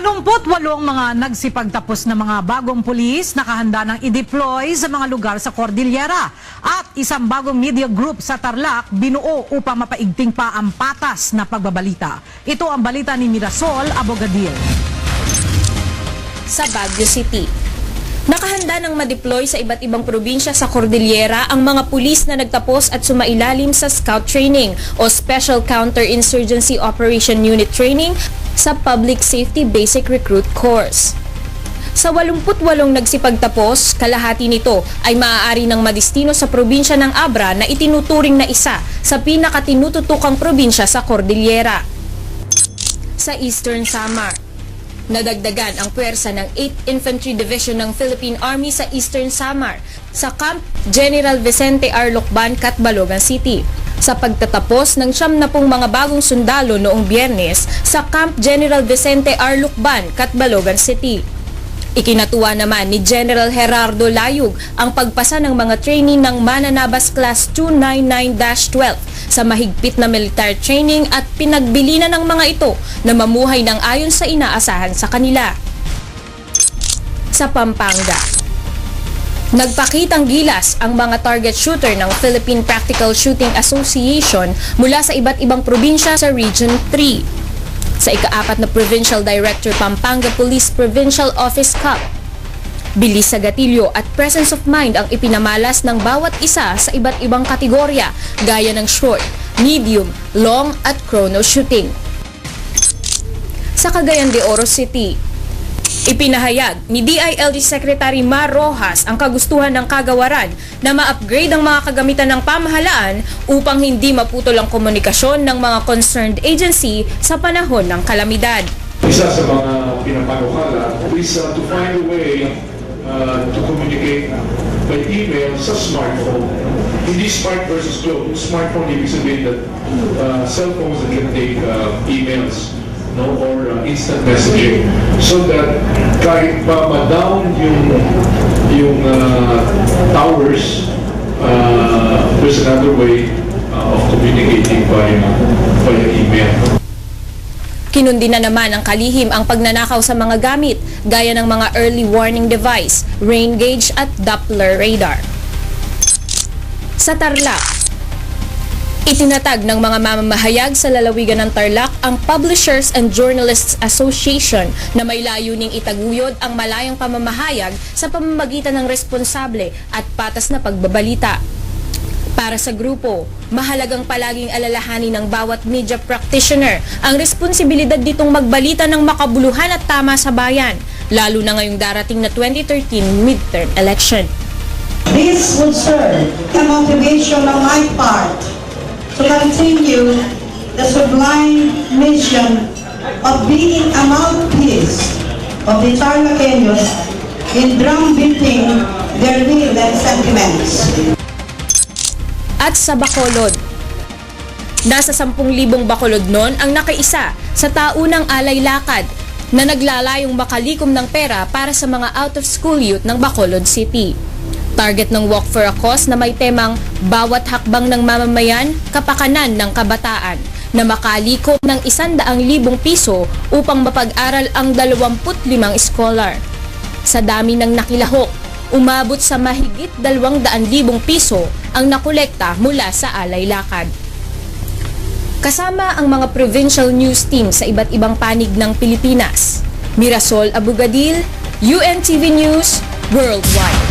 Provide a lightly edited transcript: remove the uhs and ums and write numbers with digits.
88 mga nagsipagtapos na mga bagong pulis nakahanda ng i-deploy sa mga lugar sa Cordillera at isang bagong media group sa Tarlac binuo upang mapaigting pa ang patas na pagbabalita. Ito ang balita ni Mirasol Abogadil. Sa Baguio City, nakahanda ng ma-deploy sa iba't ibang probinsya sa Cordillera ang mga pulis na nagtapos at sumailalim sa Scout Training o Special Counter-Insurgency Operation Unit Training sa Public Safety Basic Recruit Course. Sa 88 nagsipagtapos, kalahati nito ay maaari ng madistino sa probinsya ng Abra na itinuturing na isa sa pinakatinututukang probinsya sa Cordillera. Sa Eastern Samar, nadagdagan ang puwersa ng 8th Infantry Division ng Philippine Army sa Eastern Samar sa Camp General Vicente R. Lucban, Catbalogan City sa pagtatapos ng 70 mga bagong sundalo noong Biyernes sa Camp General Vicente R. Lucban, Catbalogan City. Ikinatuwa naman ni General Gerardo Layug ang pagpasa ng mga trainee ng Mananabas Class 299-12 sa mahigpit na military training at pinagbilinan ng mga ito na mamuhay ng ayon sa inaasahan sa kanila. Sa Pampanga, nagpakitang gilas ang mga target shooter ng Philippine Practical Shooting Association mula sa iba't ibang probinsya sa Region 3. Sa ika-4 na Provincial Director Pampanga Police Provincial Office Cup, bilis sa gatilyo at presence of mind ang ipinamalas ng bawat isa sa iba't ibang kategorya gaya ng short, medium, long at chrono shooting. Sa Cagayan de Oro City, ipinahayag ni DILG Secretary Mar Rojas ang kagustuhan ng kagawaran na ma-upgrade ang mga kagamitan ng pamahalaan upang hindi maputol ang komunikasyon ng mga concerned agency sa panahon ng kalamidad. Isa sa mga pinapanukala is to find a way to communicate by email sa smartphone. Hindi smart versus clone. Smartphone ibig sabihin that cell phones that can take emails, no, or instant messaging, so that kahit pa ma-down yung towers, there's another way of communicating via email. Kinundi na naman ang kalihim ang pagnanakaw sa mga gamit gaya ng mga early warning device, rain gauge at Doppler radar. Sa Tarlac, itinatag ng mga mamamahayag sa lalawigan ng Tarlac ang Publishers and Journalists Association na may layuning itaguyod ang malayang pamamahayag sa pamamagitan ng responsable at patas na pagbabalita. Para sa grupo, mahalagang palaging alalahanin ng bawat media practitioner ang responsibilidad ditong magbalita ng makabuluhan at tama sa bayan, lalo na ngayong darating na 2013 midterm election. This would serve a motivation on my part to continue the sublime mission of being a mouthpiece of the Tarlaceños in drumbeating their will and sentiments. At sa Bacolod, nasa 10,000 Bacolod noon ang nakaisa sa taunang alay lakad na naglalayong makalikom ng pera para sa mga out-of-school youth ng Bacolod City. Target ng Walk for a Cause na may temang bawat hakbang ng mamamayan, kapakanan ng kabataan na makalikom ng 100,000 piso upang mapag-aral ang 25 scholar. Sa dami ng nakilahok, umabot sa mahigit 200,000 piso ang nakolekta mula sa alay lakad. Kasama ang mga provincial news team sa iba't ibang panig ng Pilipinas. Mirasol Abogadil, UNTV News, Worldwide.